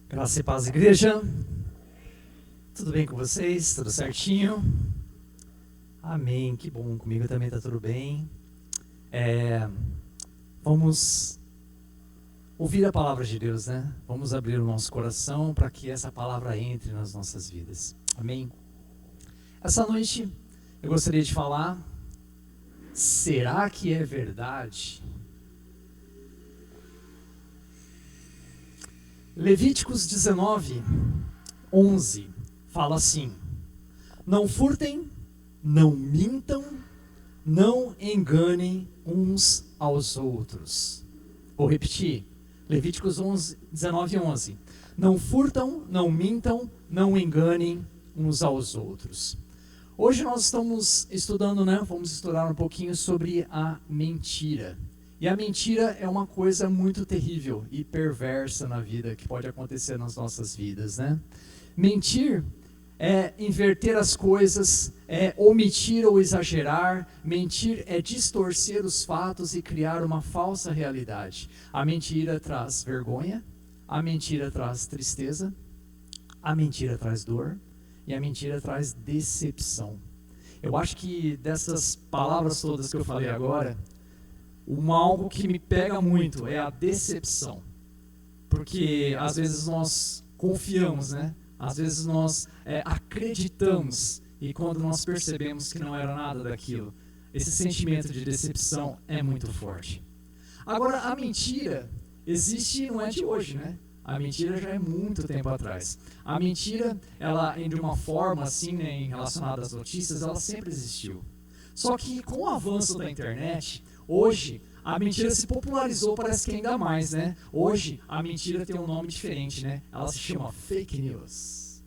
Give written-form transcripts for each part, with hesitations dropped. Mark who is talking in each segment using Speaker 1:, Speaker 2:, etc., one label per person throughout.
Speaker 1: Graça e paz, igreja. Tudo bem com vocês? Tudo certinho? Amém, que bom. Comigo também está tudo bem. Vamos ouvir a palavra de Deus, né? Vamos abrir o nosso coração para que essa palavra entre nas nossas vidas. Amém? Essa noite eu gostaria de falar: será que é verdade? Levíticos 19, 11 fala assim: não furtem, não mintam, não enganem uns aos outros. Vou repetir, Levíticos 19, 11. Não furtam, não mintam, não enganem uns aos outros. Hoje nós estamos estudando, vamos estudar um pouquinho sobre a mentira. E a mentira é uma coisa muito terrível e perversa na vida, que pode acontecer nas nossas vidas, Mentir é inverter as coisas, é omitir ou exagerar. Mentir é distorcer os fatos e criar uma falsa realidade. A mentira traz vergonha, a mentira traz tristeza, a mentira traz dor e a mentira traz decepção. Eu acho que dessas palavras todas que eu falei agora, algo que me pega muito é a decepção, porque às vezes nós confiamos, às vezes nós acreditamos, e quando nós percebemos que não era nada daquilo, esse sentimento de decepção é muito forte. Agora, a mentira existe, não é de hoje, A mentira já é muito tempo atrás. A mentira, ela, de uma forma assim, relacionada às notícias, ela sempre existiu. Só que com o avanço da internet, hoje, a mentira se popularizou, parece que ainda mais, Hoje, a mentira tem um nome diferente, Ela se chama fake news.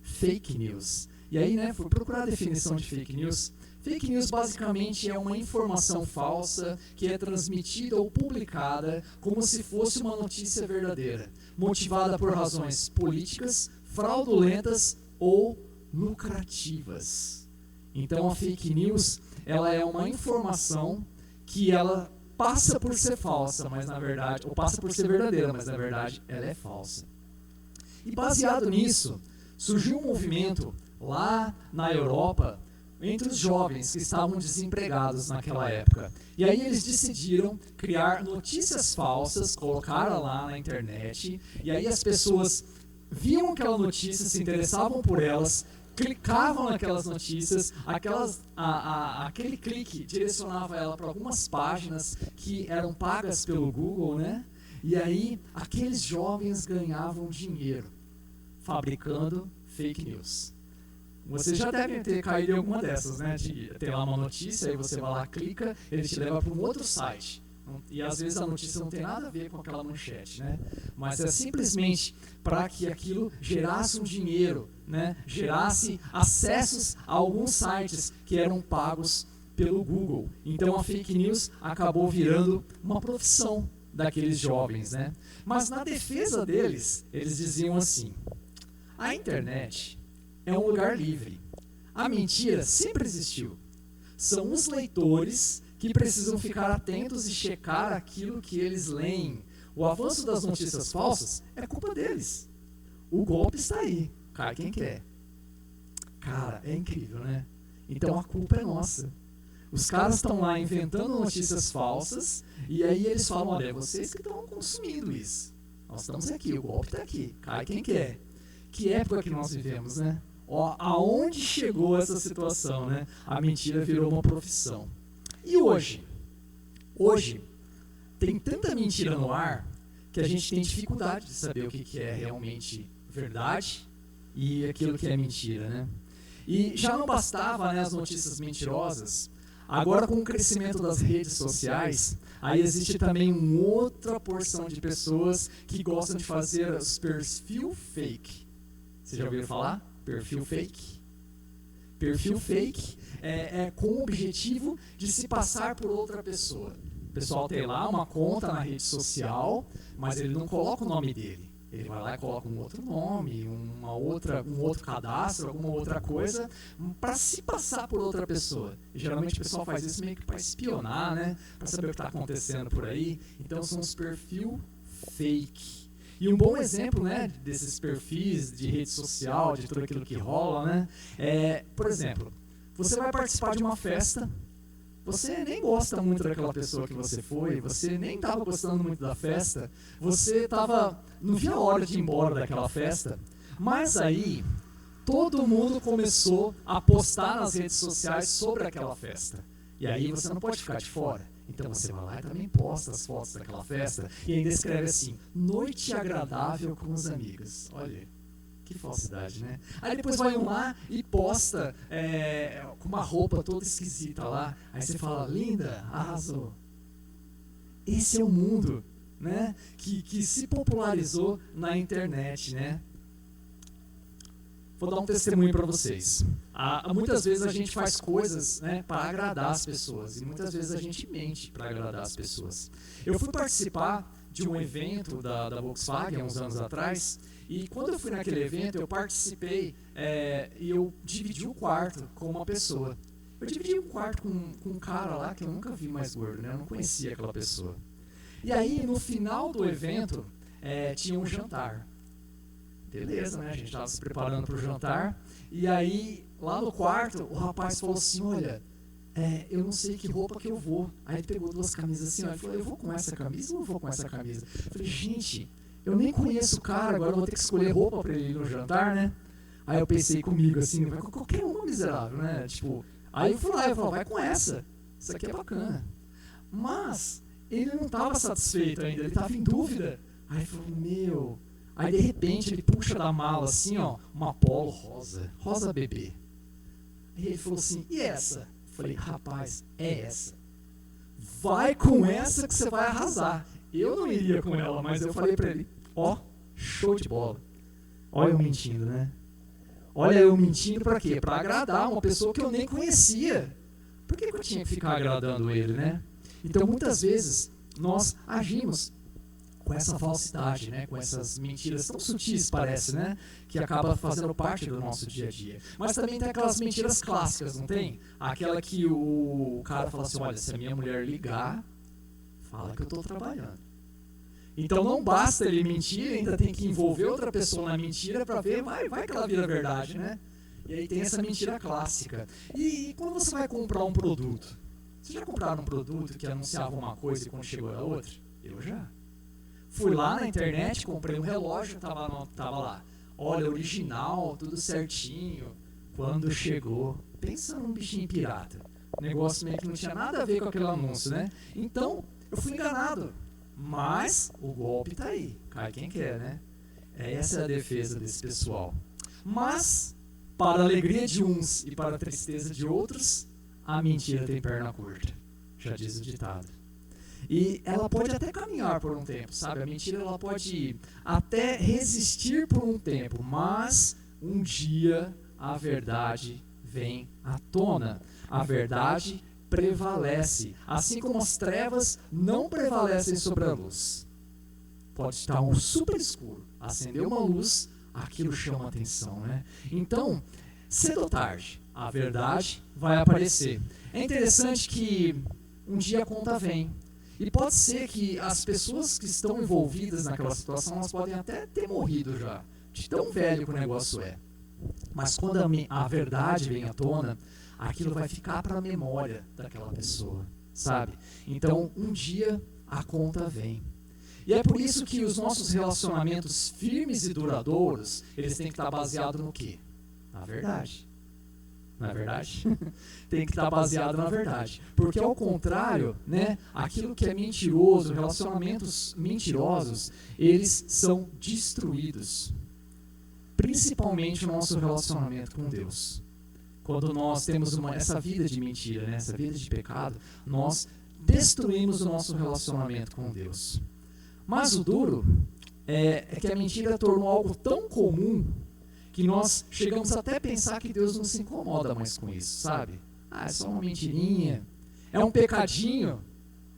Speaker 1: Fake news. E aí, fui procurar a definição de fake news. Fake news, basicamente, é uma informação falsa que é transmitida ou publicada como se fosse uma notícia verdadeira, motivada por razões políticas, fraudulentas ou lucrativas. Então, a fake news, ela é uma informação que ela passa por ser falsa, mas na verdade, ou passa por ser verdadeira, mas na verdade ela é falsa. E baseado nisso, surgiu um movimento lá na Europa entre os jovens que estavam desempregados naquela época. E aí eles decidiram criar notícias falsas, colocaram lá na internet, e aí as pessoas viam aquela notícia, se interessavam por elas, clicavam naquelas notícias, aquele clique direcionava ela para algumas páginas que eram pagas pelo Google, E aí aqueles jovens ganhavam dinheiro fabricando fake news. Vocês já devem ter caído em alguma dessas, De ter lá uma notícia, aí você vai lá, clica, ele te leva para um outro site. E às vezes a notícia não tem nada a ver com aquela manchete, Mas é simplesmente para que aquilo gerasse um dinheiro, Gerasse acessos a alguns sites que eram pagos pelo Google. Então a fake news acabou virando uma profissão daqueles jovens, Mas na defesa deles, eles diziam assim: a internet é um lugar livre. A mentira sempre existiu. São os leitores que precisam ficar atentos e checar aquilo que eles leem. O avanço das notícias falsas é culpa deles. O golpe está aí, cai quem quer. Cara, é incrível, Então a culpa é nossa. Os caras estão lá inventando notícias falsas, e aí eles falam: olha, é vocês que estão consumindo isso. Nós estamos aqui, o golpe está aqui, cai quem quer. Que época que nós vivemos, Aonde chegou essa situação, A mentira virou uma profissão. E hoje? Hoje tem tanta mentira no ar que a gente tem dificuldade de saber o que é realmente verdade e aquilo que é mentira, E já não bastava, as notícias mentirosas. Agora, com o crescimento das redes sociais, aí existe também uma outra porção de pessoas que gostam de fazer os perfil fake. Vocês já ouviram falar? Perfil fake? Perfil fake é com o objetivo de se passar por outra pessoa. O pessoal tem lá uma conta na rede social, mas ele não coloca o nome dele. Ele vai lá e coloca um outro nome, um outro cadastro, alguma outra coisa, para se passar por outra pessoa. E, geralmente o pessoal faz isso meio que para espionar, para saber o que está acontecendo por aí. Então são os perfil fake. E um bom exemplo, né, desses perfis de rede social, de tudo aquilo que rola, né, por exemplo, você vai participar de uma festa, você nem gosta muito daquela pessoa que você foi, você nem estava gostando muito da festa, você não via a hora de ir embora daquela festa, mas aí todo mundo começou a postar nas redes sociais sobre aquela festa. E aí você não pode ficar de fora. Então você vai lá e também posta as fotos daquela festa e ainda escreve assim, noite agradável com os amigos. Olha, que falsidade, né? Aí depois vai lá e posta com uma roupa toda esquisita lá. Aí você fala, linda, arrasou. Esse é o mundo, né? Que se popularizou na internet, né? Vou dar um testemunho para vocês. Muitas vezes a gente faz coisas, né, para agradar as pessoas e muitas vezes a gente mente para agradar as pessoas. Eu fui participar de um evento da Volkswagen uns anos atrás e quando eu fui naquele evento eu participei e eu dividi o quarto com uma pessoa. Eu dividi um quarto com um cara lá que eu nunca vi mais gordo, né? Eu não conhecia aquela pessoa. E aí no final do evento tinha um jantar. Beleza, né? A gente estava se preparando para o jantar. E aí, lá no quarto, o rapaz falou assim, olha, eu não sei que roupa que eu vou. Aí ele pegou 2 camisas assim, ó, ele falou, eu vou com essa camisa ou não vou com essa camisa? Eu falei, gente, eu nem conheço o cara, agora eu vou ter que escolher roupa para ele ir no jantar, né? Aí eu pensei comigo assim, vai com qualquer uma, miserável, né? Tipo, aí eu fui lá e falei, vai com essa. Isso aqui é bacana. Mas ele não estava satisfeito ainda, ele estava em dúvida. Aí ele falou, meu... Aí de repente ele puxa da mala assim, ó, uma polo rosa bebê. E ele falou assim, e essa? Eu falei, rapaz, é essa. Vai com essa que você vai arrasar. Eu não iria com ela, mas eu falei pra ele, ó, show de bola. Olha eu mentindo, né? Olha eu mentindo pra quê? Pra agradar uma pessoa que eu nem conhecia. Por que eu tinha que ficar agradando ele, né? Então muitas vezes nós agimos com essa falsidade, né? Com essas mentiras tão sutis, parece, né? Que acaba fazendo parte do nosso dia a dia. Mas também tem aquelas mentiras clássicas, não tem? Aquela que o cara fala assim, olha, se a minha mulher ligar, fala que eu estou trabalhando. Então não basta ele mentir, ainda tem que envolver outra pessoa na mentira para ver, vai que ela vira verdade, né? E aí tem essa mentira clássica. E quando você vai comprar um produto? Vocês já compraram um produto que anunciava uma coisa e quando chegou era outra? Eu já. Fui lá na internet, comprei um relógio, tava lá. Olha, original, tudo certinho. Quando chegou, pensa num bichinho pirata. O negócio meio que não tinha nada a ver com aquele anúncio, né? Então, eu fui enganado. Mas o golpe tá aí. Cai quem quer, né? Essa é a defesa desse pessoal. Mas, para a alegria de uns e para a tristeza de outros, a mentira tem perna curta. Já diz o ditado. E ela pode até caminhar por um tempo, sabe? A mentira ela pode até resistir por um tempo, mas um dia a verdade vem à tona. A verdade prevalece, assim como as trevas não prevalecem sobre a luz. Pode estar um super escuro, acender uma luz, aquilo chama atenção, né? Então, cedo ou tarde, a verdade vai aparecer. É interessante que um dia a conta vem. E pode ser que as pessoas que estão envolvidas naquela situação, elas podem até ter morrido já, de tão velho que o negócio é. Mas quando a verdade vem à tona, aquilo vai ficar para a memória daquela pessoa, sabe? Então, um dia a conta vem. E é por isso que os nossos relacionamentos firmes e duradouros, eles têm que estar baseados no quê? Na verdade. Não é verdade? Tem que estar baseado na verdade. Porque ao contrário, né, aquilo que é mentiroso, relacionamentos mentirosos, eles são destruídos. Principalmente o nosso relacionamento com Deus. Quando nós temos essa vida de mentira, né, essa vida de pecado, nós destruímos o nosso relacionamento com Deus. Mas o duro é que a mentira tornou algo tão comum que nós chegamos até a pensar que Deus não se incomoda mais com isso, sabe? É só uma mentirinha, é um pecadinho,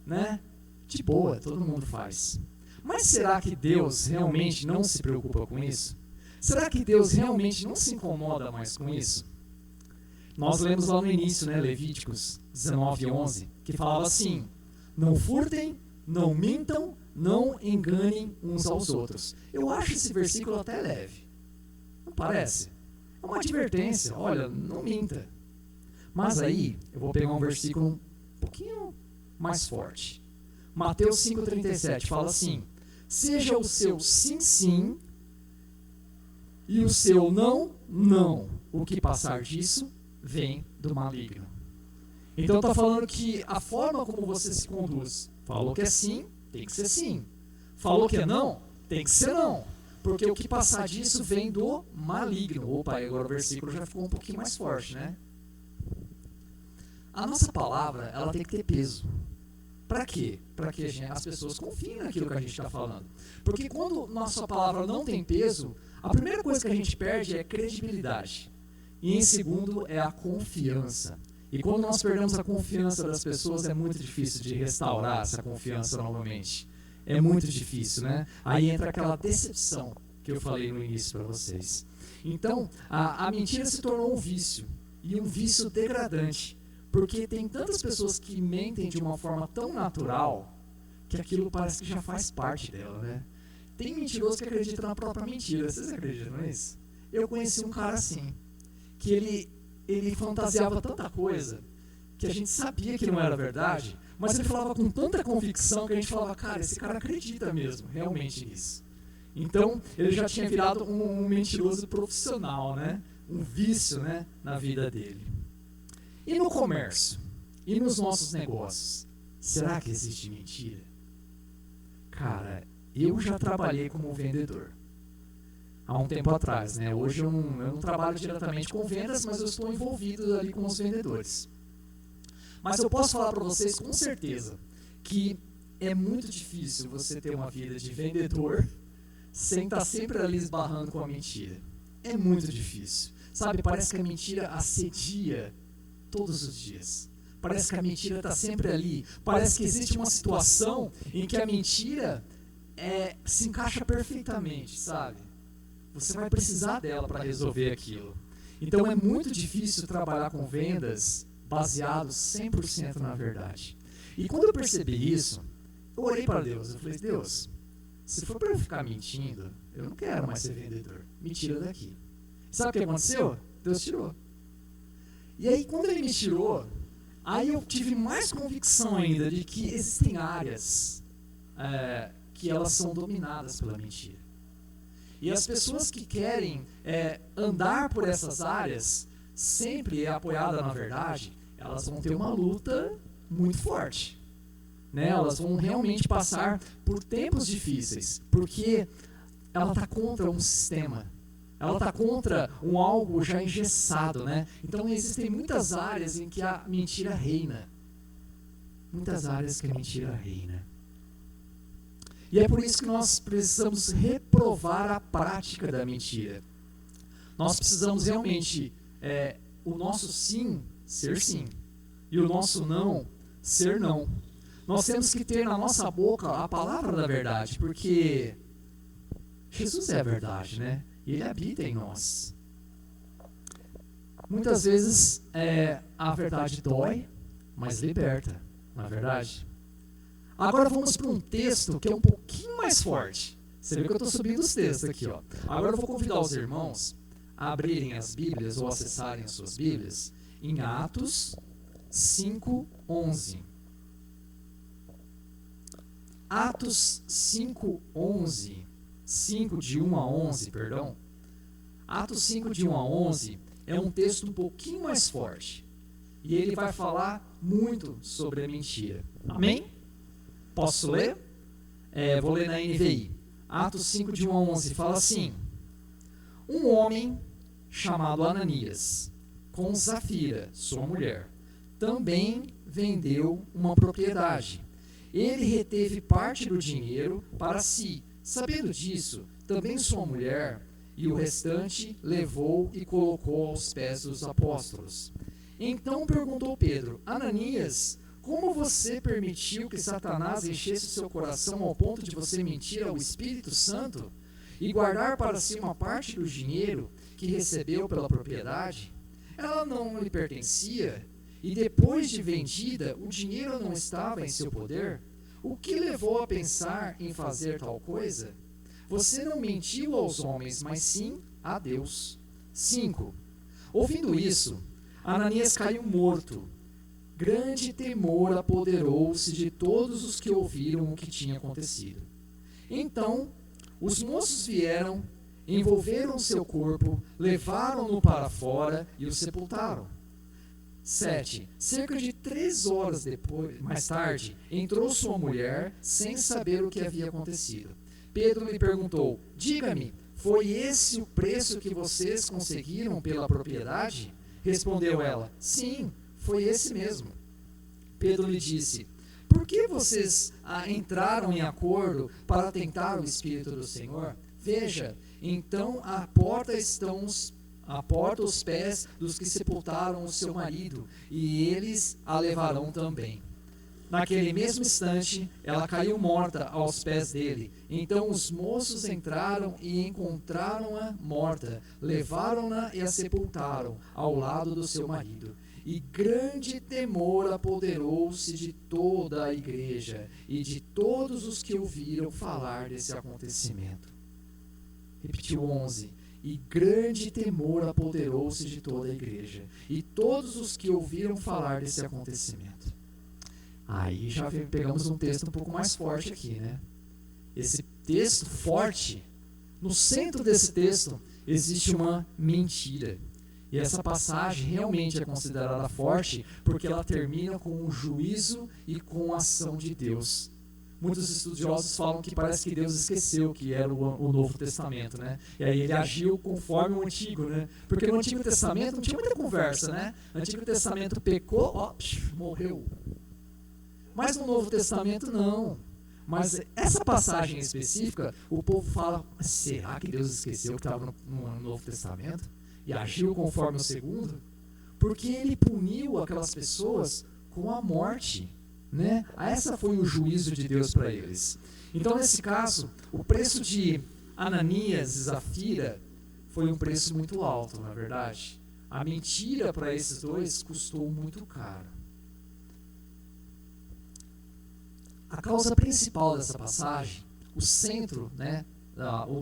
Speaker 1: né? De boa, todo mundo faz. Mas será que Deus realmente não se preocupa com isso? Será que Deus realmente não se incomoda mais com isso? Nós lemos lá no início, né, Levíticos 19:11, que falava assim, não furtem, não mintam, não enganem uns aos outros. Eu acho esse versículo até leve. Não parece? É uma advertência. Olha, não minta. Mas aí, eu vou pegar um versículo um pouquinho mais forte. Mateus 5,37 fala assim: seja o seu sim, sim, e o seu não, não. O que passar disso vem do maligno. Então está falando que a forma como você se conduz, falou que é sim, tem que ser sim. Falou que é não, tem que ser não. Porque o que passar disso vem do maligno. Opa, agora o versículo já ficou um pouquinho mais forte, né? A nossa palavra, ela tem que ter peso. Para quê? Para que as pessoas confiem naquilo que a gente está falando. Porque quando nossa palavra não tem peso, a primeira coisa que a gente perde é credibilidade. E em segundo é a confiança. E quando nós perdemos a confiança das pessoas, é muito difícil de restaurar essa confiança novamente. É muito difícil, né? Aí entra aquela decepção que eu falei no início para vocês. Então, a mentira se tornou um vício. E um vício degradante. Porque tem tantas pessoas que mentem de uma forma tão natural que aquilo parece que já faz parte dela, né? Tem mentiroso que acredita na própria mentira. Vocês acreditam nisso? Eu conheci um cara assim, que ele fantasiava tanta coisa que a gente sabia que não era verdade, mas ele falava com tanta convicção que a gente falava, cara, esse cara acredita mesmo, realmente nisso. Então, ele já tinha virado um mentiroso profissional, né? Um vício, né, na vida dele. E no comércio? E nos nossos negócios? Será que existe mentira? Cara, eu já trabalhei como vendedor. Há um tempo atrás, né? Hoje eu não trabalho diretamente com vendas, mas eu estou envolvido ali com os vendedores. Mas eu posso falar para vocês com certeza que é muito difícil você ter uma vida de vendedor sem estar sempre ali esbarrando com a mentira. É muito difícil. Sabe, parece que a mentira assedia todos os dias. Parece que a mentira está sempre ali. Parece que existe uma situação em que a mentira se encaixa perfeitamente, sabe? Você vai precisar dela para resolver aquilo. Então é muito difícil trabalhar com vendas baseado 100% na verdade. E quando eu percebi isso, eu orei para Deus. Eu falei, Deus, se for para eu ficar mentindo, eu não quero mais ser vendedor. Me tira daqui. Sabe o que aconteceu? Deus tirou. E aí quando ele me tirou, aí eu tive mais convicção ainda de que existem áreas que elas são dominadas pela mentira. E as pessoas que querem andar por essas áreas, sempre apoiada na verdade, elas vão ter uma luta muito forte. Né? Elas vão realmente passar por tempos difíceis, porque ela está contra um sistema. Ela está contra algo já engessado, né? Então existem muitas áreas em que a mentira reina. Muitas áreas que a mentira reina. E é por isso que nós precisamos reprovar a prática da mentira. Nós precisamos realmente, o nosso sim, ser sim. E o nosso não, ser não. Nós temos que ter na nossa boca a palavra da verdade, porque Jesus é a verdade, né? E Ele habita em nós. Muitas vezes a verdade dói, mas liberta, não é verdade? Agora vamos para um texto que é um pouquinho mais forte. Você vê que eu estou subindo os textos aqui, ó. Agora eu vou convidar os irmãos a abrirem as Bíblias ou acessarem as suas Bíblias em Atos 5:11. Atos 5:11. 5 de 1 a 11, perdão. Atos 5 de 1 a 11 é um texto um pouquinho mais forte. E ele vai falar muito sobre a mentira. Amém? Posso ler? Vou ler na NVI. Atos 5 de 1 a 11 fala assim: um homem chamado Ananias, com Zafira, sua mulher, também vendeu uma propriedade. Ele reteve parte do dinheiro para si. Sabendo disso, também sua mulher e o restante levou e colocou aos pés dos apóstolos. Então perguntou Pedro: Ananias, como você permitiu que Satanás enchesse o seu coração ao ponto de você mentir ao Espírito Santo e guardar para si uma parte do dinheiro que recebeu pela propriedade? Ela não lhe pertencia, e depois de vendida, o dinheiro não estava em seu poder? o que levou a pensar em fazer tal coisa? Você não mentiu aos homens, mas sim a Deus. 5. Ouvindo isso, Ananias caiu morto. Grande temor apoderou-se de todos os que ouviram o que tinha acontecido. Então, os moços vieram, envolveram seu corpo, levaram-no para fora e o sepultaram. 7. Cerca de 3 horas mais tarde, entrou sua mulher, sem saber o que havia acontecido. Pedro lhe perguntou: diga-me, foi esse o preço que vocês conseguiram pela propriedade? Respondeu ela: sim, foi esse mesmo. Pedro lhe disse: por que vocês entraram em acordo para tentar o Espírito do Senhor? Veja, então à porta os pés dos que sepultaram o seu marido, e eles a levarão também. Naquele mesmo instante, ela caiu morta aos pés dele. Então os moços entraram e encontraram-a morta, levaram-na e a sepultaram ao lado do seu marido. E grande temor apoderou-se de toda a igreja e de todos os que ouviram falar desse acontecimento. Repetiu 11. E grande temor apoderou-se de toda a igreja e todos os que ouviram falar desse acontecimento. Aí já pegamos um texto um pouco mais forte aqui, né? Esse texto forte, no centro desse texto existe uma mentira. E essa passagem realmente é considerada forte porque ela termina com o juízo e com a ação de Deus. Muitos estudiosos falam que parece que Deus esqueceu que era o Novo Testamento, né? E aí ele agiu conforme o Antigo, né? Porque no Antigo Testamento não tinha muita conversa, né? No Antigo Testamento pecou, morreu. Mas no Novo Testamento não. Mas essa passagem específica, o povo fala: será que Deus esqueceu que estava no Novo Testamento? E agiu conforme o segundo? Porque ele puniu aquelas pessoas com a morte, né? Essa foi o juízo de Deus para eles. Então, nesse caso, o preço de Ananias e Zafira foi um preço muito alto, na verdade. A mentira para esses dois custou muito caro. A causa principal dessa passagem, o centro, né,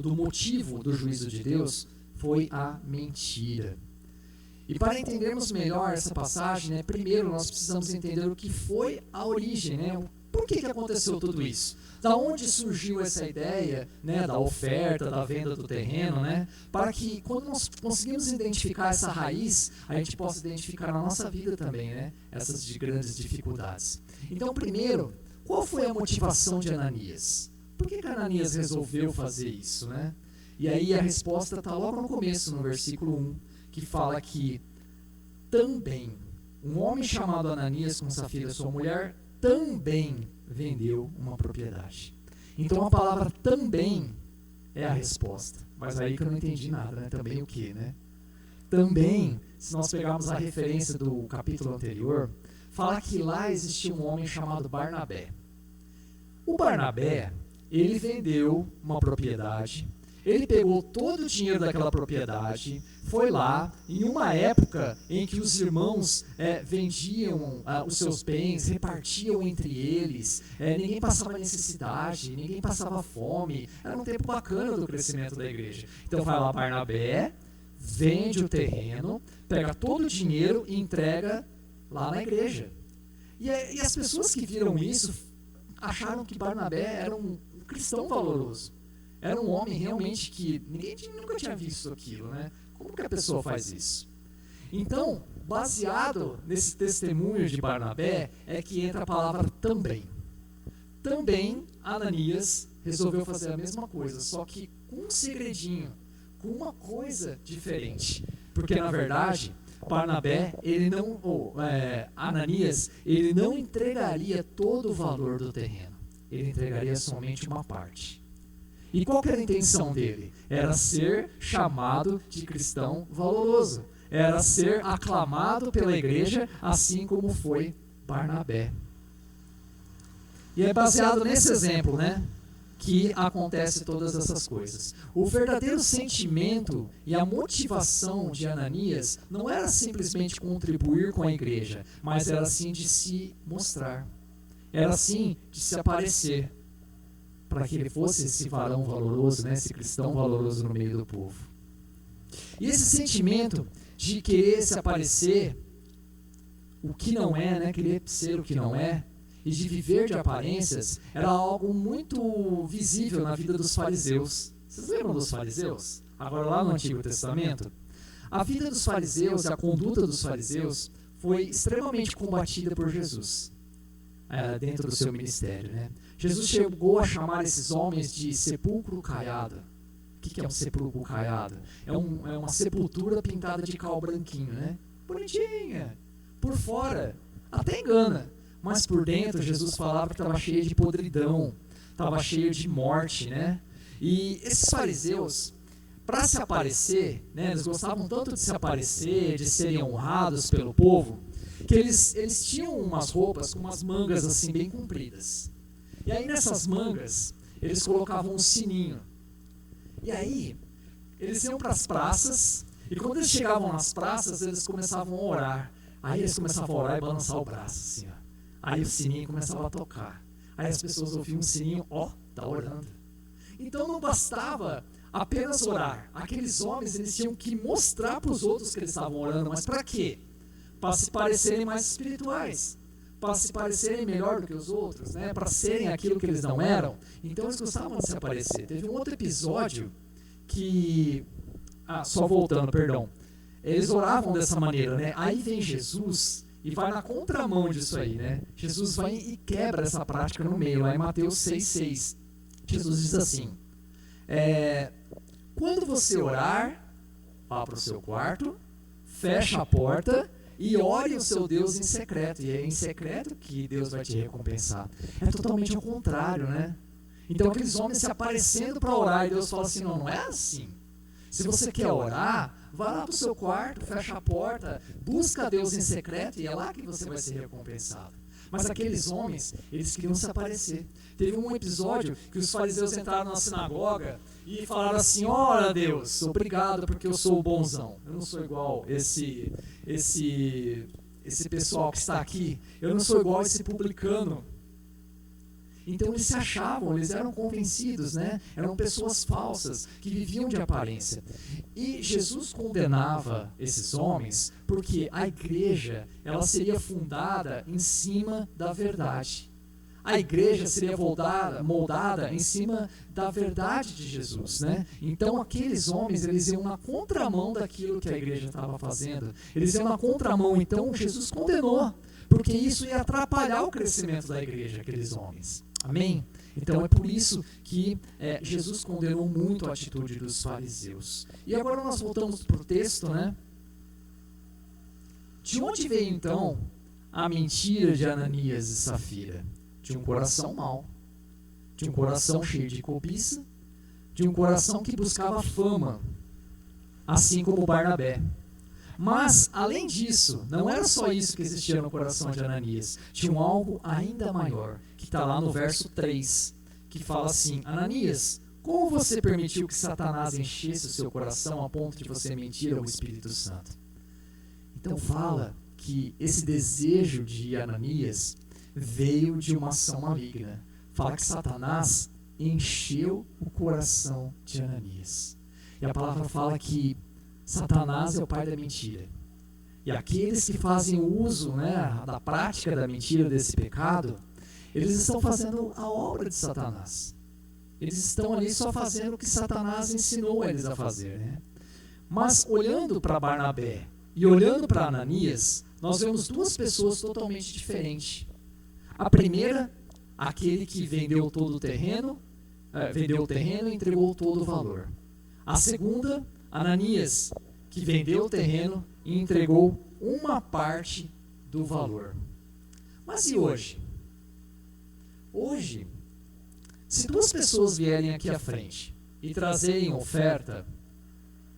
Speaker 1: do motivo do juízo de Deus, foi a mentira. E para entendermos melhor essa passagem, né, primeiro nós precisamos entender o que foi a origem, né, por que aconteceu tudo isso? Da onde surgiu essa ideia, né, da oferta, da venda do terreno, né, para que quando nós conseguimos identificar essa raiz, a gente possa identificar na nossa vida também, né, essas grandes dificuldades. Então, primeiro, qual foi a motivação de Ananias? Por que Ananias resolveu fazer isso, né? E aí a resposta está logo no começo, no versículo 1, que fala que também um homem chamado Ananias com Safira, sua mulher, também vendeu uma propriedade. Então a palavra também é a resposta. Mas aí que eu não entendi nada, né? Também o quê, né? Também, se nós pegarmos a referência do capítulo anterior, fala que lá existia um homem chamado Barnabé. O Barnabé, ele vendeu uma propriedade. Ele pegou todo o dinheiro daquela propriedade, foi lá, em uma época em que os irmãos vendiam os seus bens, repartiam entre eles, ninguém passava necessidade, ninguém passava fome, era um tempo bacana do crescimento da igreja. Então vai lá Barnabé, vende o terreno, pega todo o dinheiro e entrega lá na igreja. E as pessoas que viram isso acharam que Barnabé era um cristão valoroso. Era um homem realmente que ninguém nunca tinha visto aquilo, né? Como que a pessoa faz isso? Então, baseado nesse testemunho de Barnabé, é que entra a palavra também. Também Ananias resolveu fazer a mesma coisa, só que com um segredinho, com uma coisa diferente. Porque, na verdade, Barnabé, Ananias, ele não entregaria todo o valor do terreno. Ele entregaria somente uma parte. E qual que era a intenção dele? Era ser chamado de cristão valoroso. Era ser aclamado pela igreja, assim como foi Barnabé. E é baseado nesse exemplo, né, que acontece todas essas coisas. O verdadeiro sentimento e a motivação de Ananias não era simplesmente contribuir com a igreja, mas era sim de se mostrar. era assim de se aparecer, para que ele fosse esse varão valoroso, né, esse cristão valoroso no meio do povo. E esse sentimento de querer se aparecer, o que não é, né, querer ser o que não é, e de viver de aparências, era algo muito visível na vida dos fariseus. Vocês lembram dos fariseus? Agora lá no Antigo Testamento? A vida dos fariseus e a conduta dos fariseus foi extremamente combatida por Jesus, dentro do seu ministério, né? Jesus chegou a chamar esses homens de sepulcro caiado. O que é um sepulcro caiado? É uma sepultura pintada de cal branquinho, né? Bonitinha, por fora, até engana, mas por dentro Jesus falava que estava cheio de podridão, estava cheio de morte, né? E esses fariseus, para se aparecer, né, eles gostavam tanto de se aparecer, de serem honrados pelo povo, que eles tinham umas roupas com umas mangas assim bem compridas. E aí nessas mangas, eles colocavam um sininho. E aí, eles iam para as praças, e quando eles chegavam nas praças, eles começavam a orar. Aí eles começavam a orar e balançar o braço, assim, ó. Aí o sininho começava a tocar. Aí as pessoas ouviam o sininho, tá orando. Então não bastava apenas orar. Aqueles homens, eles tinham que mostrar para os outros que eles estavam orando, mas para quê? Para se parecerem mais espirituais, para se parecerem melhor do que os outros, né? Para serem aquilo que eles não eram. Então eles gostavam de se aparecer. Teve um outro episódio que... só voltando, perdão. Eles oravam dessa maneira, né? Aí vem Jesus e vai na contramão disso aí, né? Jesus vai e quebra essa prática no meio, lá em Mateus 6,6. Jesus diz assim, quando você orar, vá para o seu quarto, fecha a porta e ore o seu Deus em secreto. E é em secreto que Deus vai te recompensar. É totalmente ao contrário, né? Então aqueles homens se aparecendo para orar, e Deus fala assim, não é assim. Se você quer orar, vá lá para o seu quarto, fecha a porta, busca Deus em secreto e é lá que você vai ser recompensado. Mas aqueles homens, eles queriam se aparecer. Teve um episódio que os fariseus entraram na sinagoga e falaram assim, ora Deus, obrigado porque eu sou o bonzão. Eu não sou igual esse pessoal que está aqui. Eu não sou igual esse publicano. Então eles se achavam, eles eram convencidos, né? Eram pessoas falsas que viviam de aparência. E Jesus condenava esses homens porque a igreja, ela seria fundada em cima da verdade. A igreja seria moldada em cima da verdade de Jesus, né? Então aqueles homens, eles iam na contramão daquilo que a igreja estava fazendo. Eles iam na contramão, então Jesus condenou, porque isso ia atrapalhar o crescimento da igreja, aqueles homens. Amém? Então é por isso que Jesus condenou muito a atitude dos fariseus. E agora nós voltamos para o texto, né? De onde veio então a mentira de Ananias e Safira? De um coração mau, de um coração cheio de cobiça, de um coração que buscava fama, assim como Barnabé. Mas, além disso, não era só isso que existia no coração de Ananias. Tinha algo ainda maior, que está lá no verso 3, que fala assim, Ananias, como você permitiu que Satanás enchesse o seu coração a ponto de você mentir ao Espírito Santo? Então fala que esse desejo de Ananias veio de uma ação maligna. Fala que Satanás encheu o coração de Ananias. E a palavra fala que Satanás é o pai da mentira. E aqueles que fazem uso, né, da prática da mentira, desse pecado, eles estão fazendo a obra de Satanás. Eles estão ali só fazendo o que Satanás ensinou eles a fazer, né? Mas olhando para Barnabé e olhando para Ananias, nós vemos duas pessoas totalmente diferentes. A primeira, aquele que vendeu todo o terreno, vendeu o terreno e entregou todo o valor. A segunda, Ananias, que vendeu o terreno e entregou uma parte do valor. Mas e hoje? Hoje, se duas pessoas vierem aqui à frente e trazerem oferta,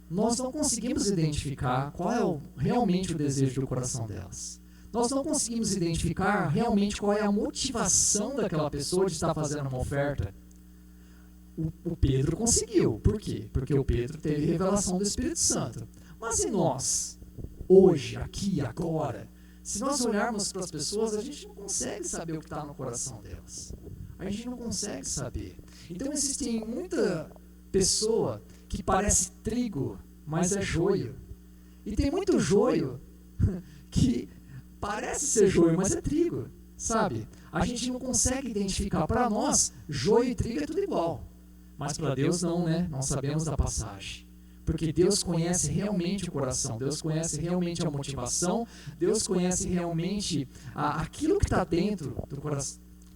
Speaker 1: nós não conseguimos identificar qual é realmente o desejo do coração delas. Nós não conseguimos identificar realmente qual é a motivação daquela pessoa de estar fazendo uma oferta. O Pedro conseguiu. Por quê? Porque o Pedro teve revelação do Espírito Santo. Mas e nós? Hoje, aqui, agora? Se nós olharmos para as pessoas, a gente não consegue saber o que está no coração delas. A gente não consegue saber. Então existe muita pessoa que parece trigo, mas é joio. E tem muito joio que parece ser joio, mas é trigo, sabe? A gente não consegue identificar. Para nós, joio e trigo é tudo igual. Mas para Deus não, né? Não sabemos da passagem. Porque Deus conhece realmente o coração, Deus conhece realmente a motivação, Deus conhece realmente aquilo que está dentro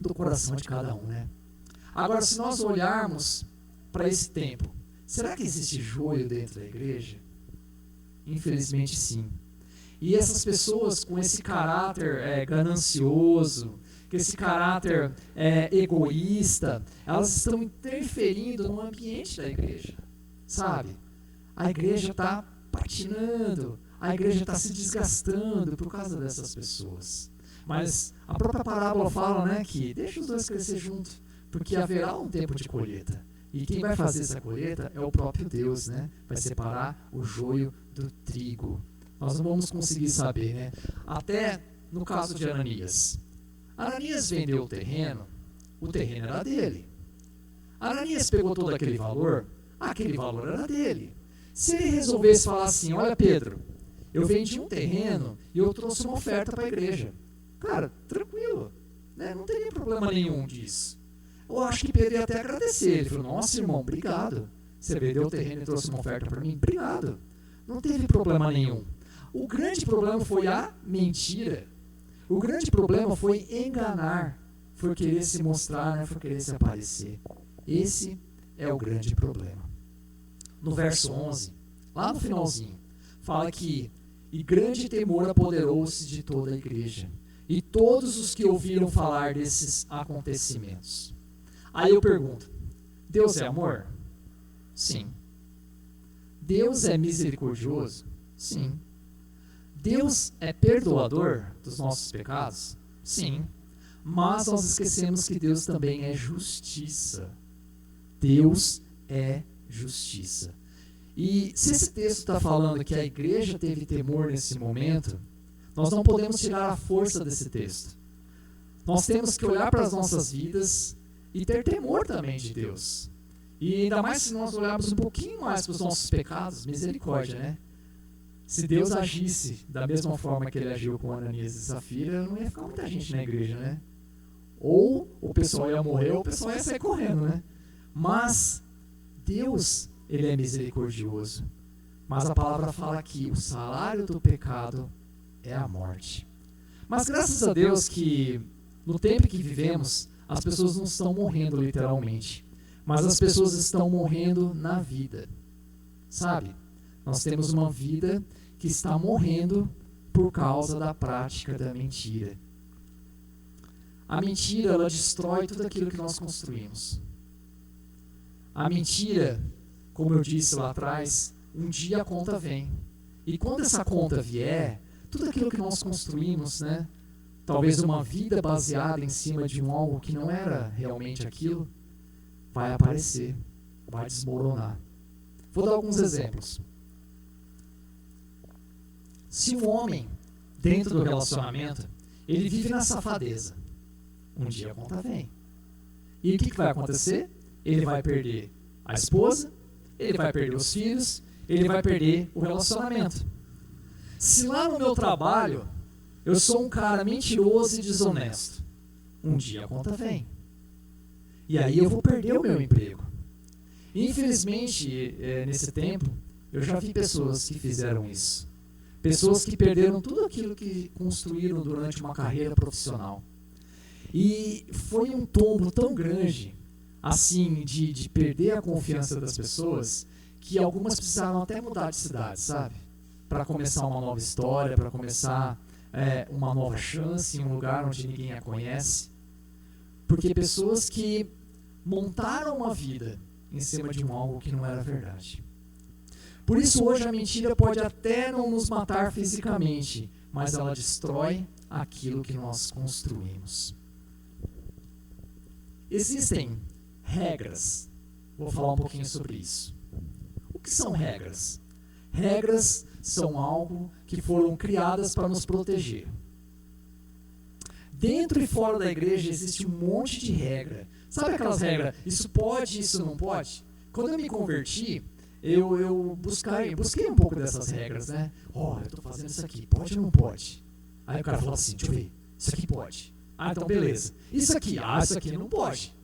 Speaker 1: do coração de cada um, né? Agora, se nós olharmos para esse tempo, será que existe joio dentro da igreja? Infelizmente sim. E essas pessoas com esse caráter ganancioso, com esse caráter egoísta, elas estão interferindo no ambiente da igreja, sabe? A igreja está patinando, a igreja está se desgastando por causa dessas pessoas. Mas a própria parábola fala, né, que deixa os dois crescer junto, porque haverá um tempo de colheita. E quem vai fazer essa colheita é o próprio Deus, né? Vai separar o joio do trigo. Nós não vamos conseguir saber, né? Até no caso de Ananias. Ananias vendeu o terreno era dele. Ananias pegou todo aquele valor era dele. Se ele resolvesse falar assim, olha Pedro, eu vendi um terreno e eu trouxe uma oferta para a igreja. Cara, tranquilo, né? Não teria problema nenhum disso. Eu acho que Pedro ia até agradecer. Ele falou, nossa irmão, obrigado. Você vendeu o terreno e trouxe uma oferta para mim? Obrigado. Não teve problema nenhum. O grande problema foi a mentira. O grande problema foi enganar. Foi querer se mostrar, né? Foi querer se aparecer. Esse é o grande problema. No verso 11, lá no finalzinho, fala que e grande temor apoderou-se de toda a igreja, e todos os que ouviram falar desses acontecimentos. Aí eu pergunto, Deus é amor? Sim. Deus é misericordioso? Sim. Deus é perdoador dos nossos pecados? Sim. Mas nós esquecemos que Deus também é justiça. Deus é justiça. E se esse texto está falando que a igreja teve temor nesse momento, nós não podemos tirar a força desse texto. Nós temos que olhar para as nossas vidas e ter temor também de Deus. E ainda mais se nós olharmos um pouquinho mais para os nossos pecados, misericórdia, né? Se Deus agisse da mesma forma que ele agiu com Ananias e Safira, não ia ficar muita gente na igreja, né? Ou o pessoal ia morrer, ou o pessoal ia sair correndo, né? Mas Deus, ele é misericordioso. Mas a palavra fala que o salário do pecado é a morte. Mas graças a Deus que no tempo que vivemos, as pessoas não estão morrendo literalmente, mas as pessoas estão morrendo na vida. Sabe? Nós temos uma vida que está morrendo por causa da prática da mentira. A mentira, ela destrói tudo aquilo que nós construímos. A mentira, como eu disse lá atrás, um dia a conta vem. E quando essa conta vier, tudo aquilo que nós construímos, né? Talvez uma vida baseada em cima de algo que não era realmente aquilo, vai aparecer, vai desmoronar. Vou dar alguns exemplos. Se um homem, dentro do relacionamento, ele vive na safadeza, um dia a conta vem. E o que vai acontecer? Ele vai perder a esposa, ele vai perder os filhos, ele vai perder o relacionamento. Se lá no meu trabalho eu sou um cara mentiroso e desonesto, um dia a conta vem. E aí eu vou perder o meu emprego. Infelizmente, nesse tempo, eu já vi pessoas que fizeram isso. Pessoas que perderam tudo aquilo que construíram durante uma carreira profissional. E foi um tombo tão grande, assim, de perder a confiança das pessoas, que algumas precisaram até mudar de cidade, sabe? Para começar uma nova história, para começar uma nova chance em um lugar onde ninguém a conhece. Porque pessoas que montaram uma vida em cima de algo que não era verdade. Por isso hoje a mentira pode até não nos matar fisicamente, mas ela destrói aquilo que nós construímos. Existem regras. Vou falar um pouquinho sobre isso. O que são regras? Regras são algo que foram criadas para nos proteger. Dentro e fora da igreja existe um monte de regra. Sabe aquelas regras? Isso pode, isso não pode? Quando eu me converti, eu busquei um pouco dessas regras, né? Eu estou fazendo isso aqui, pode ou não pode? Aí o cara falou assim, deixa eu ver, isso aqui pode. Então beleza. Isso aqui não pode.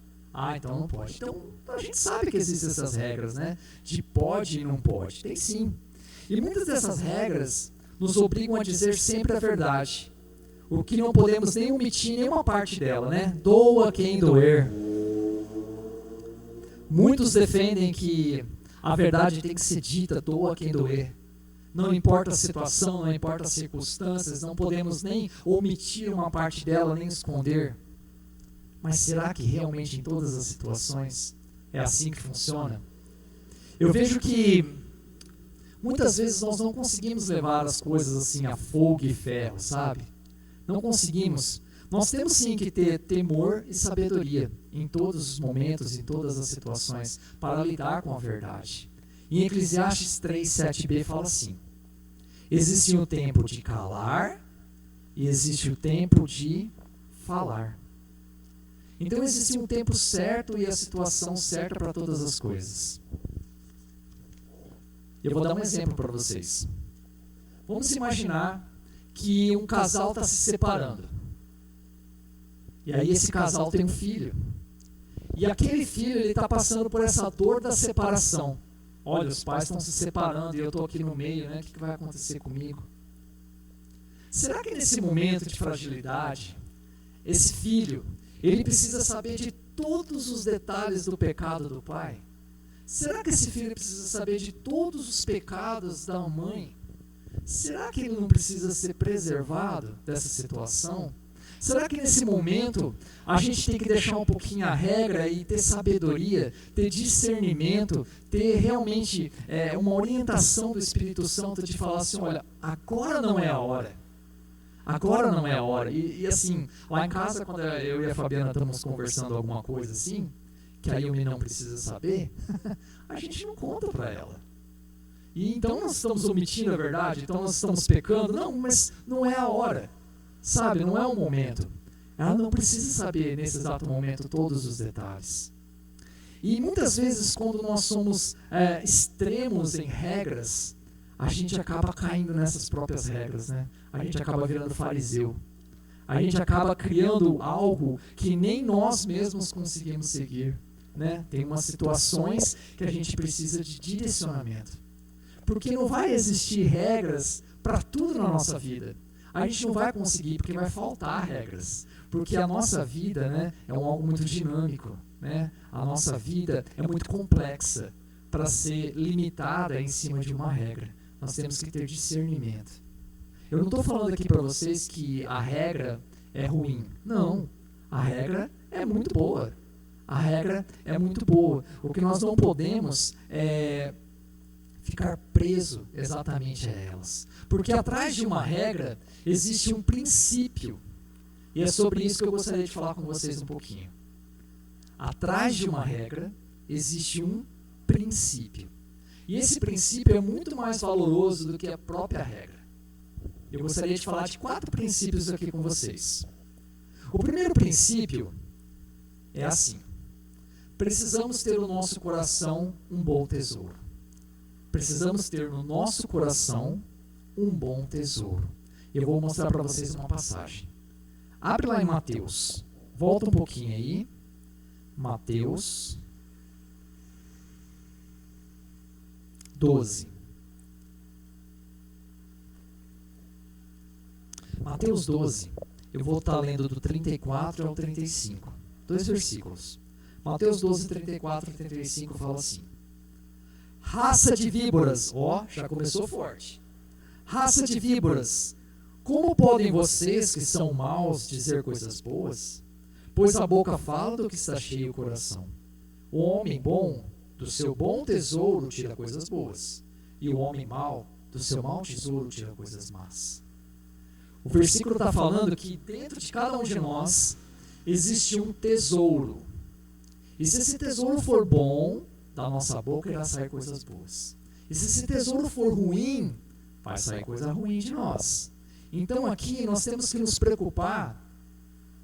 Speaker 1: Então não pode. Então a gente sabe que existem essas regras, né? De pode e não pode. Tem sim. E muitas dessas regras nos obrigam a dizer sempre a verdade. O que não podemos nem omitir nenhuma parte dela, né? Doa quem doer. Muitos defendem que a verdade tem que ser dita, doa quem doer. Não importa a situação, não importa as circunstâncias, não podemos nem omitir uma parte dela, nem esconder. Mas será que realmente em todas as situações é assim que funciona? Eu vejo que muitas vezes nós não conseguimos levar as coisas assim a fogo e ferro, sabe? Não conseguimos. Nós temos sim que ter temor e sabedoria em todos os momentos, em todas as situações, para lidar com a verdade. Em Eclesiastes 3, 7b fala assim: existe o tempo de calar e existe o tempo de falar. Então existe um tempo certo e a situação certa para todas as coisas. Eu vou dar um exemplo para vocês. Vamos imaginar que um casal está se separando. E aí esse casal tem um filho. E aquele filho está passando por essa dor da separação. Olha, os pais estão se separando e eu estou aqui no meio, né? O que vai acontecer comigo? Será que nesse momento de fragilidade, esse filho, ele precisa saber de todos os detalhes do pecado do pai? Será que esse filho precisa saber de todos os pecados da mãe? Será que ele não precisa ser preservado dessa situação? Será que nesse momento a gente tem que deixar um pouquinho a regra e ter sabedoria, ter discernimento, ter realmente uma orientação do Espírito Santo de falar assim, olha, agora não é a hora. Agora não é a hora. E assim, lá em casa, quando eu e a Fabiana estamos conversando alguma coisa assim, que a Yumi não precisa saber, a gente não conta para ela. E então nós estamos omitindo a verdade, então nós estamos pecando. Não, mas não é a hora. Sabe, não é o momento. Ela não precisa saber nesse exato momento todos os detalhes. E muitas vezes quando nós somos extremos em regras, a gente acaba caindo nessas próprias regras, né? A gente acaba virando fariseu. A gente acaba criando algo que nem nós mesmos conseguimos seguir, né? Tem umas situações que a gente precisa de direcionamento. Porque não vai existir regras para tudo na nossa vida. A gente não vai conseguir, porque vai faltar regras. Porque a nossa vida, né, é algo muito dinâmico. Né? A nossa vida é muito complexa para ser limitada em cima de uma regra. Nós temos que ter discernimento. Eu não estou falando aqui para vocês que a regra é ruim. Não, a regra é muito boa. A regra é muito boa. O que nós não podemos é ficar preso exatamente a elas. Porque atrás de uma regra existe um princípio. E é sobre isso que eu gostaria de falar com vocês um pouquinho. Atrás de uma regra existe um princípio. E esse princípio é muito mais valoroso do que a própria regra. Eu gostaria de falar de 4 princípios aqui com vocês. O primeiro princípio é assim: precisamos ter no nosso coração um bom tesouro. Precisamos ter no nosso coração um bom tesouro. Eu vou mostrar para vocês uma passagem. Abre lá em Mateus. Volta um pouquinho aí. Mateus 12. Mateus 12. Eu vou estar lendo do 34 ao 35. 2 versículos. Mateus 12, 34 e 35 fala assim: raça de víboras, já começou forte. Raça de víboras, como podem vocês que são maus dizer coisas boas? Pois a boca fala do que está cheio o coração. O homem bom, do seu bom tesouro, tira coisas boas. E o homem mau, do seu mau tesouro, tira coisas más. O versículo está falando que dentro de cada um de nós existe um tesouro. E se esse tesouro for bom, da nossa boca irá sair coisas boas. E se esse tesouro for ruim, vai sair coisa ruim de nós. Então aqui nós temos que nos preocupar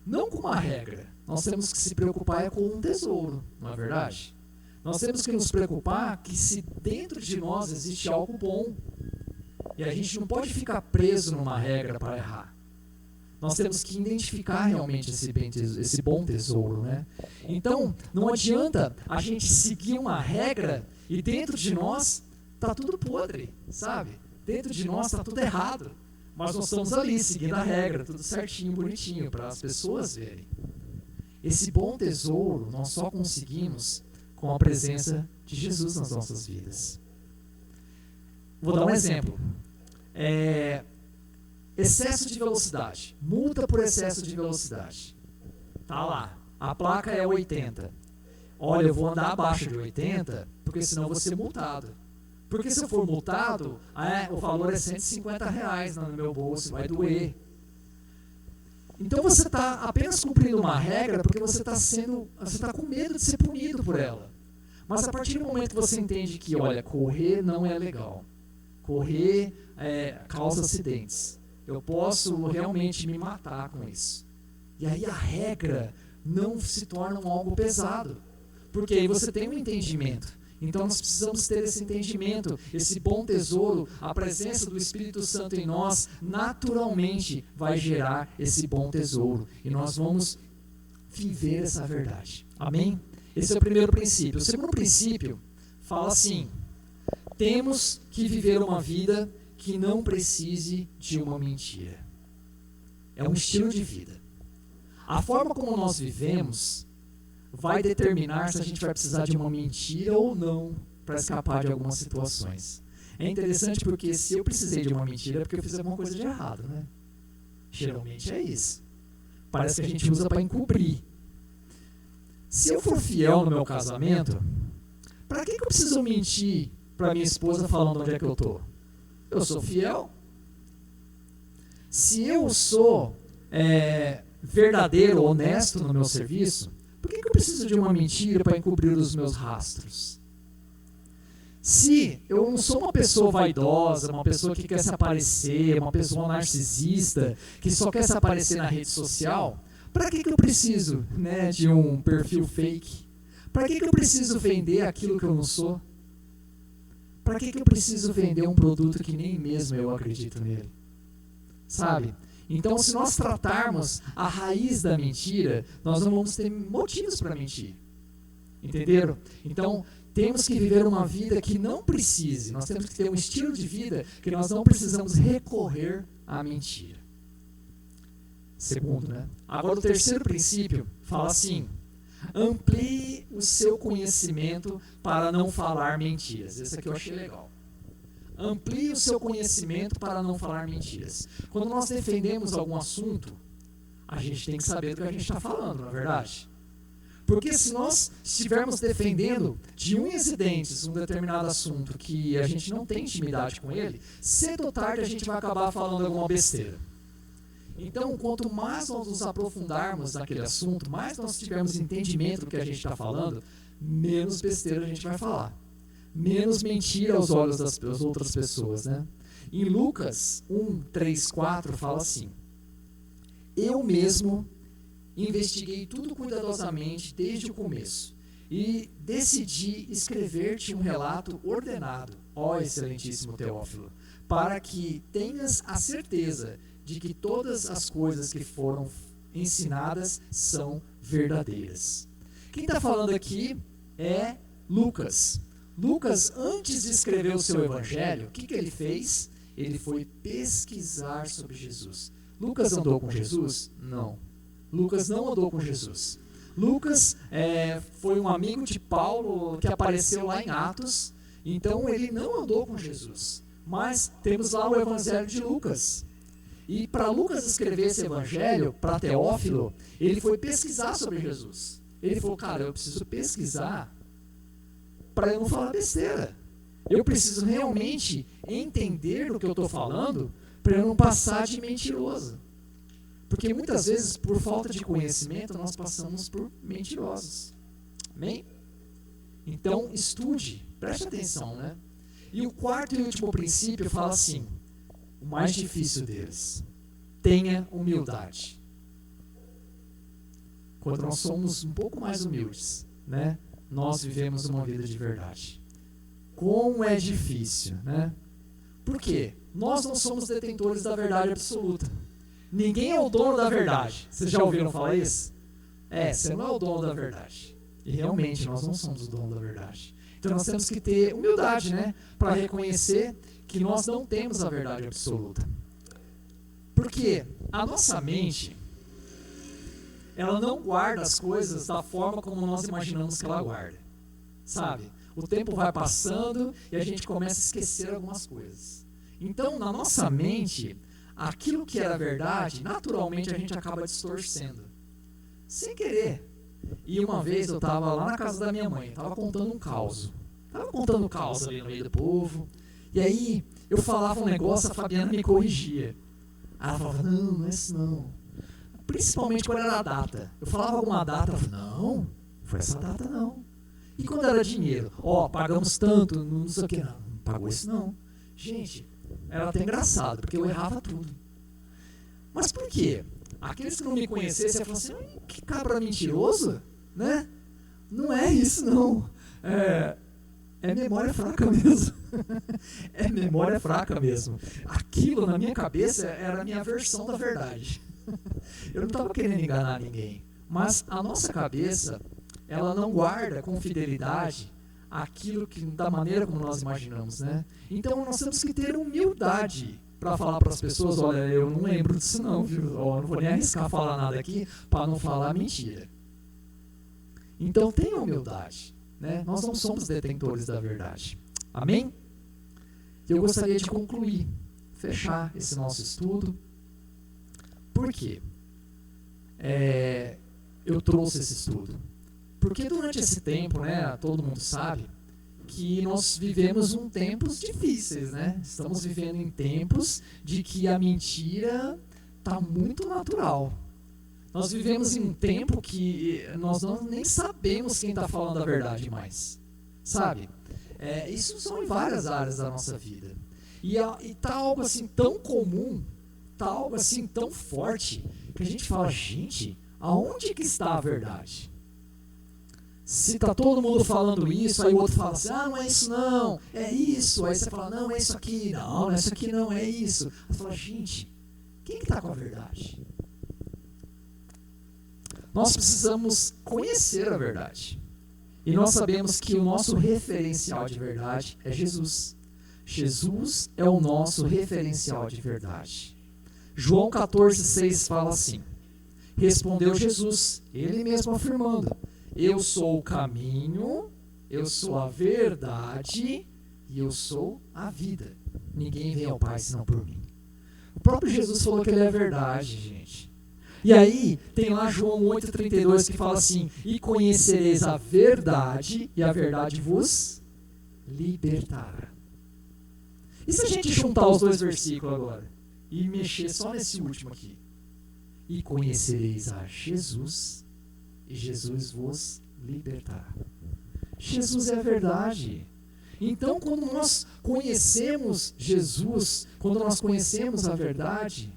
Speaker 1: não com uma regra. Nós temos que se preocupar com um tesouro, não é verdade? Nós temos que nos preocupar que se dentro de nós existe algo bom, e a gente não pode ficar preso numa regra para errar. Nós temos que identificar realmente esse bom tesouro, né? Então, não adianta a gente seguir uma regra e dentro de nós está tudo podre, sabe? Dentro de nós está tudo errado. Mas nós estamos ali seguindo a regra, tudo certinho, bonitinho, para as pessoas verem. Esse bom tesouro nós só conseguimos com a presença de Jesus nas nossas vidas. Vou dar um exemplo. Excesso de velocidade. Multa por excesso de velocidade. Tá lá. A placa é 80. Olha, eu vou andar abaixo de 80, porque senão eu vou ser multado. Porque se eu for multado, o valor é R$150 no meu bolso, vai doer. Então você está apenas cumprindo uma regra porque você está com medo de ser punido por ela. Mas a partir do momento que você entende que, olha, correr não é legal. Correr causa acidentes. Eu posso realmente me matar com isso. E aí a regra não se torna algo pesado. Porque aí você tem um entendimento. Então nós precisamos ter esse entendimento, esse bom tesouro, a presença do Espírito Santo em nós, naturalmente vai gerar esse bom tesouro. E nós vamos viver essa verdade. Amém? Esse é o primeiro princípio. O segundo princípio fala assim: temos que viver uma vida que não precise de uma mentira. É um estilo de vida. A forma como nós vivemos vai determinar se a gente vai precisar de uma mentira ou não para escapar de algumas situações. É interessante porque se eu precisei de uma mentira é porque eu fiz alguma coisa de errado, né? Geralmente é isso. Parece que a gente usa para encobrir. Se eu for fiel no meu casamento, para que eu preciso mentir para minha esposa falando onde é que eu estou? Eu sou fiel. Se eu sou verdadeiro, honesto no meu serviço, por que eu preciso de uma mentira para encobrir os meus rastros? Se eu não sou uma pessoa vaidosa, uma pessoa que quer se aparecer, uma pessoa narcisista, que só quer se aparecer na rede social, para que eu preciso, de um perfil fake? Para que eu preciso vender aquilo que eu não sou? Para que eu preciso vender um produto que nem mesmo eu acredito nele? Sabe? Então, se nós tratarmos a raiz da mentira, nós não vamos ter motivos para mentir. Entenderam? Então, temos que viver uma vida que não precise. Nós temos que ter um estilo de vida que nós não precisamos recorrer à mentira. Segundo, Agora, o terceiro princípio fala assim: amplie o seu conhecimento para não falar mentiras. Esse aqui eu achei legal. Amplie o seu conhecimento para não falar mentiras. Quando nós defendemos algum assunto, a gente tem que saber do que a gente está falando, não é verdade? Porque se nós estivermos defendendo de unhas e dentes um determinado assunto que a gente não tem intimidade com ele, cedo ou tarde a gente vai acabar falando alguma besteira. Então, quanto mais nós nos aprofundarmos naquele assunto, mais nós tivermos entendimento do que a gente está falando, menos besteira a gente vai falar. Menos mentira aos olhos das outras pessoas, Em Lucas 1, 3, 4 fala assim: eu mesmo investiguei tudo cuidadosamente desde o começo e decidi escrever-te um relato ordenado, ó excelentíssimo Teófilo, para que tenhas a certeza de que todas as coisas que foram ensinadas são verdadeiras. Quem está falando aqui é Lucas. Lucas, antes de escrever o seu evangelho, o que ele fez? Ele foi pesquisar sobre Jesus. Lucas andou com Jesus? Não. Lucas não andou com Jesus. Lucas foi um amigo de Paulo que apareceu lá em Atos, então ele não andou com Jesus. Mas temos lá o evangelho de Lucas. E para Lucas escrever esse evangelho, para Teófilo, ele foi pesquisar sobre Jesus. Ele falou: cara, eu preciso pesquisar para eu não falar besteira. Eu preciso realmente entender do que eu estou falando para eu não passar de mentiroso. Porque muitas vezes, por falta de conhecimento, nós passamos por mentirosos. Amém? Então, estude, preste atenção, E o quarto e último princípio fala assim, o mais difícil deles: tenha humildade. quando nós somos um pouco mais humildes, né, nós vivemos uma vida de verdade. Como é difícil, né? Por quê? Nós não somos detentores da verdade absoluta. Ninguém é o dono da verdade. Vocês já ouviram falar isso? Você não é o dono da verdade. E realmente nós não somos o dono da verdade. Então nós temos que ter humildade, né, para reconhecer que nós não temos a verdade absoluta. Porque a nossa mente, ela não guarda as coisas da forma como nós imaginamos que ela guarda. Sabe? O tempo vai passando e a gente começa a esquecer algumas coisas. Então, na nossa mente, aquilo que era verdade, naturalmente a gente acaba distorcendo. Sem querer. E uma vez eu estava lá na casa da minha mãe, estava contando um caos. Estava contando um caos ali no meio do povo. E aí, eu falava um negócio, a Fabiana me corrigia. Ela falava, não é isso não. Principalmente quando era a data. Eu falava alguma data, ela falava, não foi essa data não. E quando era dinheiro? Pagamos tanto, não sei o que, não pagou isso não. Gente, era até engraçado, porque eu errava tudo. Mas por quê? Aqueles que não me conhecessem, iam falar assim, que cabra mentiroso, né? Não é isso não. É memória fraca mesmo. É memória fraca mesmo. Aquilo na minha cabeça era a minha versão da verdade. Eu não estava querendo enganar ninguém. Mas a nossa cabeça, ela não guarda com fidelidade aquilo que, da maneira como nós imaginamos, né? Então nós temos que ter humildade para falar para as pessoas, olha, eu não lembro disso não, viu? Não vou nem arriscar falar nada aqui para não falar mentira. Então tenha humildade, né? Nós não somos detentores da verdade. Amém? Eu gostaria de concluir, fechar esse nosso estudo. Por quê? Eu trouxe esse estudo. Porque durante esse tempo, né, todo mundo sabe que nós vivemos em tempos difíceis, né? Estamos vivendo em tempos de que a mentira está muito natural. Nós vivemos em um tempo que nós nem sabemos quem está falando a verdade mais, sabe? Isso são em várias áreas da nossa vida. E está algo assim tão comum, está algo assim tão forte, que a gente fala, gente, aonde que está a verdade? Se está todo mundo falando isso, aí o outro fala assim, não é isso não, é isso. Aí você fala, não, é isso aqui. Não é isso aqui não, é isso. Você fala, gente, quem que está com a verdade? Nós precisamos conhecer a verdade. E nós sabemos que o nosso referencial de verdade é Jesus. Jesus é o nosso referencial de verdade. João 14,6 fala assim, respondeu Jesus, ele mesmo afirmando, eu sou o caminho, eu sou a verdade e eu sou a vida. Ninguém vem ao Pai senão por mim. O próprio Jesus falou que ele é a verdade, gente. E aí, tem lá João 8,32 que fala assim, e conhecereis a verdade e a verdade vos libertará. E se a gente juntar os dois versículos agora e mexer só nesse último aqui? E conhecereis a Jesus e Jesus vos libertará. Jesus é a verdade. Então, quando nós conhecemos Jesus, quando nós conhecemos a verdade,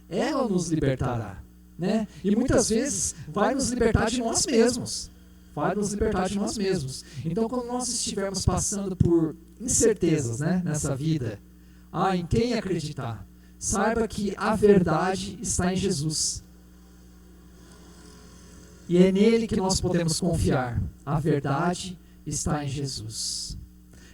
Speaker 1: ela nos libertará, né? E muitas vezes vai nos libertar de nós mesmos. Vai nos libertar de nós mesmos. Então, quando nós estivermos passando por incertezas, né, nessa vida, em quem acreditar, saiba que a verdade está em Jesus. E é nele que nós podemos confiar. A verdade está em Jesus.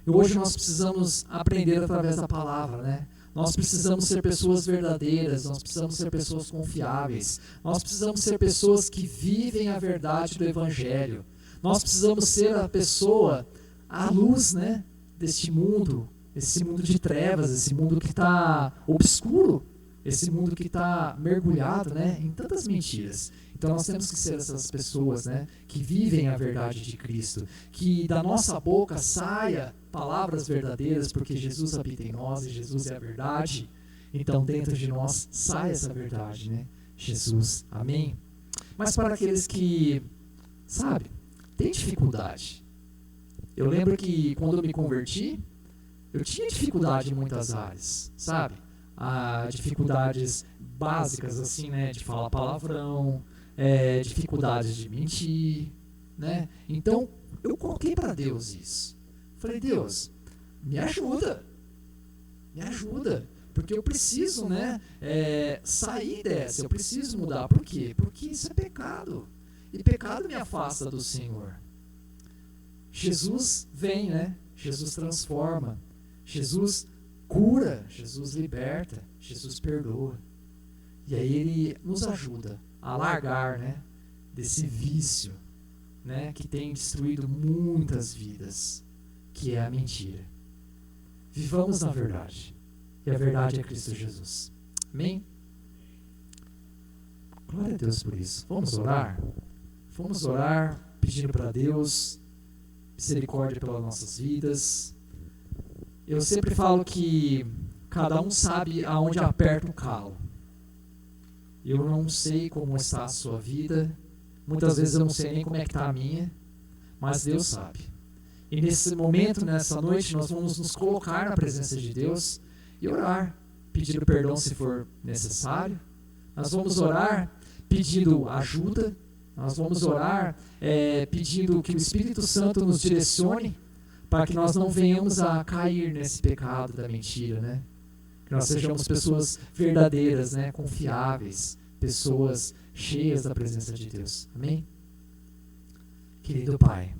Speaker 1: E hoje nós precisamos aprender através da palavra, né? Nós precisamos ser pessoas verdadeiras, nós precisamos ser pessoas confiáveis, nós precisamos ser pessoas que vivem a verdade do Evangelho. Nós precisamos ser a pessoa, a luz, né, deste mundo, esse mundo de trevas, esse mundo que está obscuro, esse mundo que está mergulhado, né, em tantas mentiras. Então nós temos que ser essas pessoas, né, que vivem a verdade de Cristo, que da nossa boca saia palavras verdadeiras, porque Jesus habita em nós e Jesus é a verdade. Então dentro de nós sai essa verdade, né? Jesus, amém? Mas para aqueles que, sabe, têm dificuldade. Eu lembro que quando eu me converti, eu tinha dificuldade em muitas áreas, sabe? Dificuldades básicas assim, né, de falar palavrão, dificuldades de mentir, né? Então, eu coloquei para Deus isso. Falei, Deus, me ajuda, porque eu preciso, né, sair dessa, eu preciso mudar. Por quê? Porque isso é pecado, e pecado me afasta do Senhor. Jesus vem, né? Jesus transforma, Jesus cura, Jesus liberta, Jesus perdoa. E aí Ele nos ajuda a largar, né, desse vício, né, que tem destruído muitas vidas, que é a mentira. Vivamos na verdade, e a verdade é Cristo Jesus. Amém? Glória a Deus por isso. Vamos orar? Vamos orar pedindo para Deus misericórdia pelas nossas vidas. Eu sempre falo que cada um sabe aonde aperta o calo. Eu não sei como está a sua vida, muitas vezes eu não sei nem como é que está a minha, mas Deus sabe. E nesse momento, nessa noite, nós vamos nos colocar na presença de Deus e orar, pedindo perdão se for necessário. Nós vamos orar pedindo ajuda, nós vamos orar pedindo que o Espírito Santo nos direcione para que nós não venhamos a cair nesse pecado da mentira, né? Que nós sejamos pessoas verdadeiras, né? Confiáveis, pessoas cheias da presença de Deus. Amém? Querido Pai,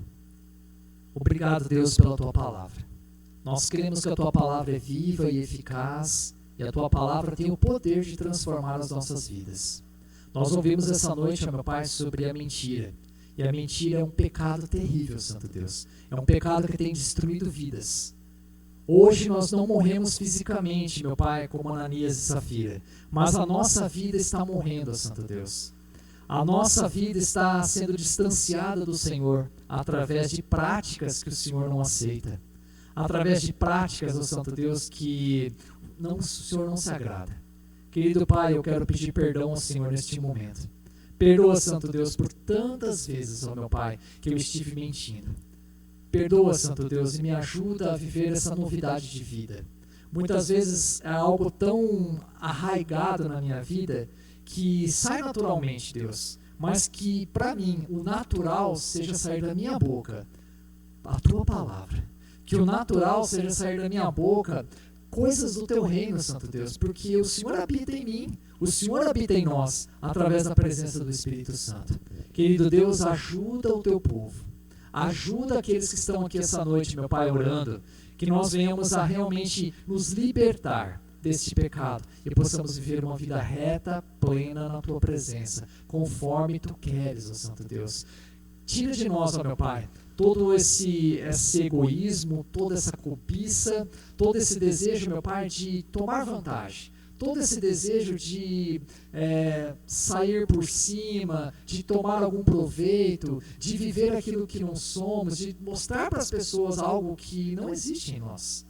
Speaker 1: obrigado, Deus, pela Tua Palavra. Nós cremos que a Tua Palavra é viva e eficaz, e a Tua Palavra tem o poder de transformar as nossas vidas. Nós ouvimos essa noite, meu Pai, sobre a mentira. E a mentira é um pecado terrível, Santo Deus. É um pecado que tem destruído vidas. Hoje nós não morremos fisicamente, meu Pai, como Ananias e Safira, mas a nossa vida está morrendo, Santo Deus. A nossa vida está sendo distanciada do Senhor através de práticas que o Senhor não aceita. Através de práticas, ó Santo Deus, que o Senhor não se agrada. Querido Pai, eu quero pedir perdão ao Senhor neste momento. Perdoa, Santo Deus, por tantas vezes, ó meu Pai, que eu estive mentindo. Perdoa, Santo Deus, e me ajuda a viver essa novidade de vida. Muitas vezes é algo tão arraigado na minha vida que sai naturalmente, Deus, mas que para mim o natural seja sair da minha boca a Tua Palavra. Que o natural seja sair da minha boca coisas do Teu reino, Santo Deus, porque o Senhor habita em mim, o Senhor habita em nós, através da presença do Espírito Santo. Querido Deus, ajuda o Teu povo, ajuda aqueles que estão aqui essa noite, meu Pai, orando, que nós venhamos a realmente nos libertar deste pecado e possamos viver uma vida reta, plena na Tua presença, conforme Tu queres, ó Santo Deus. Tira de nós, ó meu Pai, todo esse egoísmo, toda essa cobiça, todo esse desejo, meu Pai, de tomar vantagem, todo esse desejo de sair por cima, de tomar algum proveito, de viver aquilo que não somos, de mostrar para as pessoas algo que não existe em nós.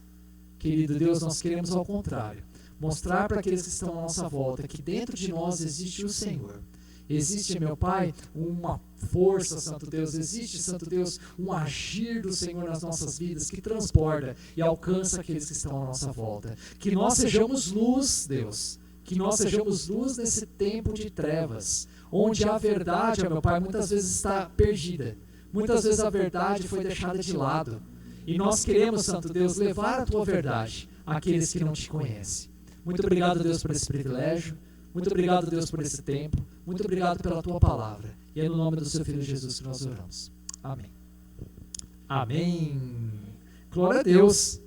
Speaker 1: Querido Deus, nós queremos ao contrário, mostrar para aqueles que estão à nossa volta que dentro de nós existe o Senhor. Existe, meu Pai, uma força, Santo Deus, existe, Santo Deus, um agir do Senhor nas nossas vidas que transborda e alcança aqueles que estão à nossa volta. Que nós sejamos luz, Deus, que nós sejamos luz nesse tempo de trevas, onde a verdade, meu Pai, muitas vezes está perdida, muitas vezes a verdade foi deixada de lado, e nós queremos, Santo Deus, levar a Tua verdade àqueles que não Te conhecem. Muito obrigado, Deus, por esse privilégio. Muito obrigado, Deus, por esse tempo. Muito obrigado pela Tua Palavra. E é no nome do Seu Filho Jesus que nós oramos. Amém. Amém. Glória a Deus.